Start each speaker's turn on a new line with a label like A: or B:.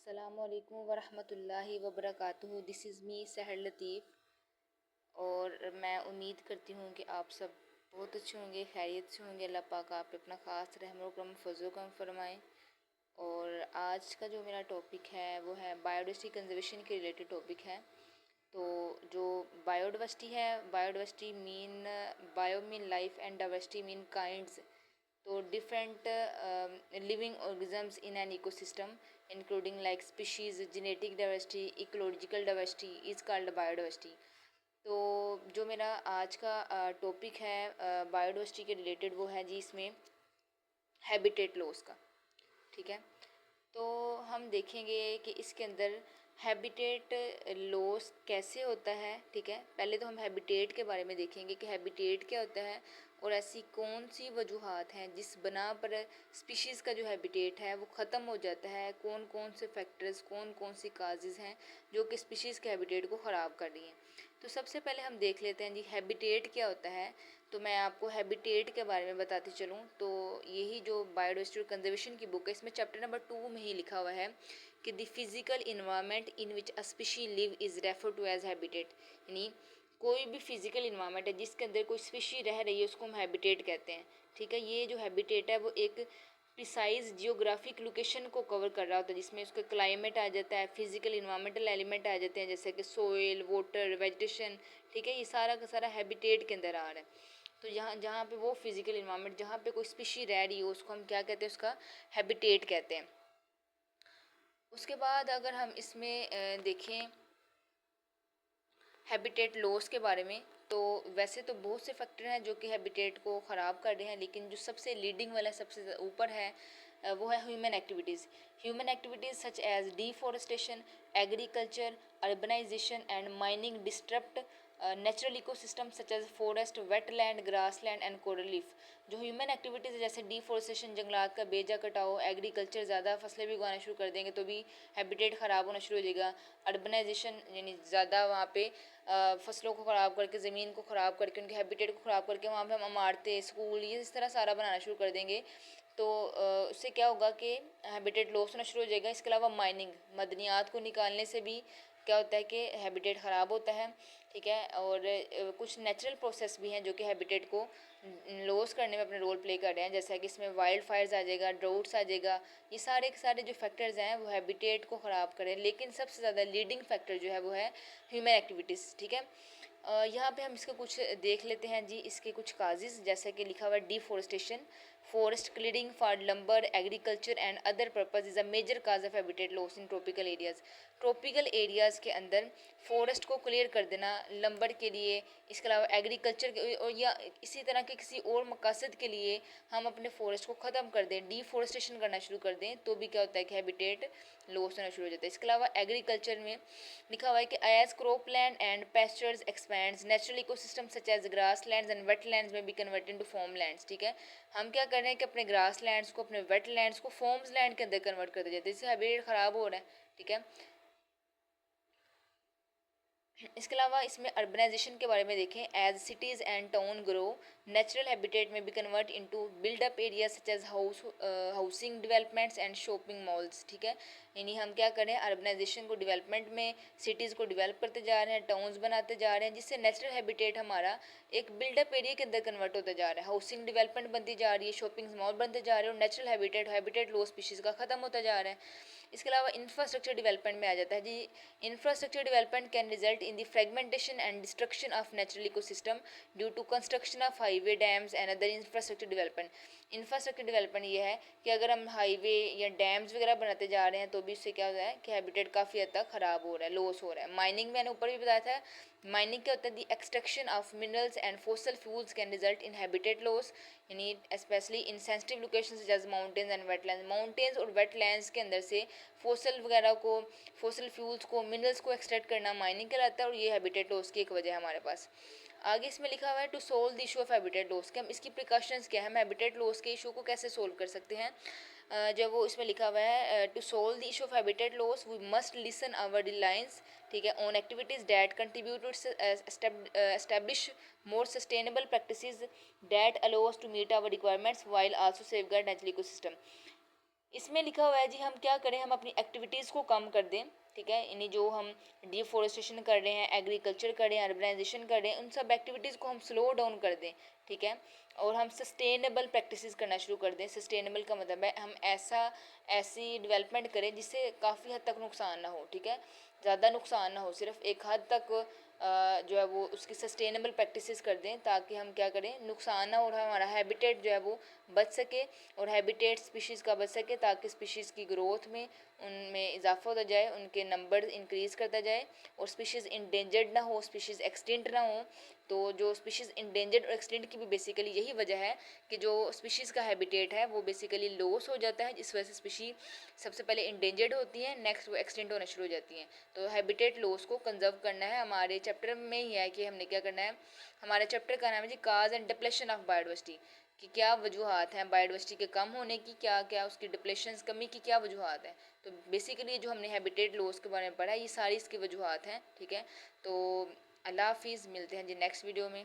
A: अस्सलामुअलैकुम वरहमतुल्लाहि वबरकातुहू। This is me सहर लतीफ़ और मैं उम्मीद करती हूँ कि आप सब बहुत अच्छे होंगे, खैरियत से होंगे। अल्लाह पाक आप पे अपना ख़ास रहम और करम फज़ल करम फरमाएँ। और आज का जो मेरा टॉपिक है वो है बायोडाइवर्सिटी कंजर्वेशन के रिलेटेड टॉपिक है। तो जो biodiversity mean bio mean life and diversity mean kinds. तो different living organisms in an ecosystem including like species, genetic diversity, ecological diversity is called biodiversity. तो जो मेरा आज का टॉपिक है बायोडाइवर्सिटी के रिलेटेड वो है जी इसमें हैबिटेट लॉस का। ठीक है, तो हम देखेंगे कि इसके अंदर हैबिटेट लॉस कैसे होता है। ठीक है, पहले तो हम हैबिटेट के बारे में देखेंगे कि हैबिटेट क्या होता है और ऐसी कौन सी वजूहात हैं जिस बना पर स्पीशीज़ का जो हैबिटेट है वो ख़त्म हो जाता है। कौन कौन से फैक्टर्स, कौन कौन सी काजेज़ हैं जो कि स्पीशीज़ के हैबिटेट को ख़राब कर रही हैं। तो सबसे पहले हम देख लेते हैं जी हैबिटेट क्या होता है। तो मैं आपको हैबिटेट के बारे में बताती चलूँ तो यही जो बायोडाइवर्सिटी कंजर्वेशन की बुक है इसमें चैप्टर नंबर 2 में ही लिखा हुआ है कि the physical environment in which a species live is refer to as habitat. यानी कोई भी फिजिकल इन्वायरमेंट है जिसके अंदर कोई स्पीशी रह रही है उसको हम हैबिटेट कहते हैं। ठीक है, ये जो हैबिटेट है वो एक प्रिसाइज जियोग्राफिक लोकेशन को कवर कर रहा होता है जिसमें उसका क्लाइमेट आ जाता है, फिजिकल इन्वायरमेंटल एलिमेंट आ जाते हैं जैसे कि सोइल, वाटर, वेजिटेशन। ठीक है, ये सारा का सारा हैबिटेट के अंदर आ रहा है। तो जहाँ जहाँ पे वो फिजिकल इन्वायरमेंट जहाँ पे कोई स्पीशी रह रही हो उसको हम क्या कहते हैं, उसका हैबिटेट कहते हैं। उसके बाद अगर हम इसमें देखें हैबिटेट लॉस के बारे में, तो वैसे तो बहुत से फैक्टर हैं जो कि हैबिटेट को ख़राब कर रहे हैं, लेकिन जो सबसे लीडिंग वाला सबसे ऊपर है वो है human activities such as deforestation, agriculture, urbanisation and mining disturb natural ecosystem such as forest, wetland, grassland and coral reef. जो ह्यूमन एक्टिविटीज़ है जैसे डिफॉरेस्टेशन, जंगलात का बेजा कटाओ, एग्रीकल्चर, ज़्यादा फसलें भी उगाना शुरू कर देंगे तो भी हैबिटेट ख़राब होना शुरू हो जाएगा। अर्बनाइजेशन यानी ज़्यादा वहाँ पे फसलों को ख़राब करके, ज़मीन को ख़राब करके, उनके हैबिटेट को ख़राब करके वहाँ पे हम इमारतें, स्कूल, ये इस तरह सारा बनाना शुरू कर देंगे तो उससे क्या होगा कि हैबिटेट लॉस होना शुरू हो जाएगा। इसके अलावा माइनिंग, मदनियात को निकालने से भी क्या होता है कि हैबिटेट ख़राब होता है। ठीक है, और कुछ नेचुरल प्रोसेस भी हैं जो कि हैबिटेट को लॉस करने में अपने रोल प्ले कर रहे हैं, जैसा कि इसमें वाइल्ड फायर्स आ जाएगा, ड्राउट्स आ जाएगा। ये सारे के सारे जो फैक्टर्स हैं वो हैबिटेट को ख़राब करें, लेकिन सबसे ज़्यादा लीडिंग फैक्टर जो है वो है ह्यूमन एक्टिविटीज़। ठीक है, यहाँ पे हम इसके कुछ देख लेते हैं जी, इसके कुछ काजेज़ जैसे कि लिखा हुआ है deforestation, forest clearing for lumber, agriculture and other purpose is a major cause of habitat loss in tropical areas. Tropical areas के अंदर फॉरेस्ट को क्लियर कर देना लंबर के लिए, इसके अलावा एग्रीकल्चर के और या इसी तरह के किसी और मकसद के लिए हम अपने फॉरेस्ट को ख़त्म कर दें, डिफॉरेस्टेशन करना शुरू कर दें तो भी क्या होता है कि हैबिटेट लॉस होना शुरू हो जाता है। इसके अलावा एग्रीकल्चर में लिखा हुआ है कि as cropland and pastures expands natural ecosystem such as grass lands and wetlands में be converted into farm lands. ठीक है, हम क्या कर रहे हैं कि अपने ग्रास लैंड्स को, अपने वेटलैंड्स को फॉर्म्स लैंड के अंदर कन्वर्ट कर दिया जाता है, इससे हैबिटेट ख़राब हो रहा है। ठीक है, इसके अलावा इसमें अर्बनाइजेशन के बारे में देखें, as cities and town grow natural habitat में भी convert into build up area such as housing developments and shopping malls. ठीक है, यानी हम क्या करें, अर्बनाइजेशन को डेवलपमेंट में सिटीज़ को डेवलप करते जा रहे हैं, टाउन्स बनाते जा रहे हैं, जिससे नेचुरल हैबिटेट हमारा एक बिल्डअप एरिया के अंदर कन्वर्ट होता जा रहा है, हाउसिंग डेवलपमेंट बनती जा रही है, शॉपिंग मॉल बनते जा रहे हैं और नेचुरल हैबिटेट लो स्पीशीज़ का ख़त्म होता जा रहा है। इसके अलावा इंफ्रास्ट्रक्चर डेवलपमेंट में आ जाता है जी, infrastructure development can result in the fragmentation and destruction of natural ecosystem due to construction of highway, dams and other infrastructure development. Infrastructure development ये है कि अगर हम हाईवे या डैम्स वगैरह बनाते जा रहे हैं तो भी इससे क्या होता है कि हैबिटेट काफ़ी हद तक ख़राब हो रहा है, लॉस हो रहा है। माइनिंग मैंने ऊपर भी बताया था, माइनिंग क्या होता है, the extraction of minerals and fossil fuels can result in habitat loss, यानी स्पेशली इन सेंसिटिव लोकेशन जैसे माउंटेन्स एंड वेटलैंड्स। माउंटेन्स और वेटलैंड्स के अंदर से फोसल वगैरह को, फोसल फ्यूल्स को, मिनरल्स को एक्सट्रैक्ट करना माइनिंग कहलाता है और ये हैबिटेट लॉस की एक वजह है हमारे पास। आगे इसमें लिखा हुआ है to solve the issue of habitat loss के, हम इसकी प्रिकॉशंस क्या है, हम हैबिटेट लॉस के इशू को कैसे सोल्व कर सकते हैं। जब वो इसमें लिखा हुआ है to solve the issue of habitat loss we must lessen our reliance, ठीक है, on activities that contribute to establish more sustainable practices that allow us to meet our requirements while also safeguard natural ecosystem। इसमें लिखा हुआ है जी हम क्या करें, हम अपनी एक्टिविटीज़ को कम कर दें, ठीक है। यानी जो हम डिफोरेस्टेशन कर रहे हैं, एग्रीकल्चर कर रहे हैं, अर्बनाइजेशन कर रहे हैं, उन सब एक्टिविटीज़ को हम स्लो डाउन कर दें, ठीक है। और हम सस्टेनेबल प्रैक्टिसेस करना शुरू कर दें। सस्टेनेबल का मतलब है हम ऐसी डेवलपमेंट करें जिससे काफ़ी हद तक नुकसान ना हो, ठीक है, ज़्यादा नुकसान ना हो, सिर्फ एक हद तक जो है वो उसकी सस्टेनेबल प्रैक्टिसेस कर दें, ताकि हम क्या करें, नुकसान ना हो और हमारा हैबिटेट जो है वो बच सके, और हैबिटेट स्पीशीज़ का बच सके, ताकि स्पीशीज़ की ग्रोथ में उनमें इजाफा होता जाए, उनके नंबर इंक्रीज़ करता जाए, और स्पीशीज़ इंडेंजर्ड ना हो, स्पीशीज़ एक्सटिंक्ट ना हो। तो जो स्पीशीज़ इंडेंजर्ड और एक्सटिंक्ट की भी बेसिकली यही वजह है कि जो स्पीशीज़ का हैबिटेट है वो बेसिकली लॉस हो जाता है, जिस वजह से स्पीशी सबसे पहले इंडेंजर्ड होती हैं, नेक्स्ट वो एक्सटिंक्ट होना शुरू हो जाती हैं। तो हैबिटेट लॉस को कंजर्व करना है, हमारे चैप्टर में ही है कि हमने क्या करना है। हमारे चैप्टर का नाम है जी cause and depletion of biodiversity, कि क्या वजूहत हैं बायोडाइवर्सिटी के कम होने की, क्या क्या उसकी डिप्लेशन कमी की क्या वजूहत हैं। तो बेसिकली जो हमने हैबिटेट लॉस के बारे में पढ़ा है, ये सारी इसकी वजूहत हैं, ठीक है। तो अल्लाह हाफिज़, मिलते हैं जी नेक्स्ट वीडियो में।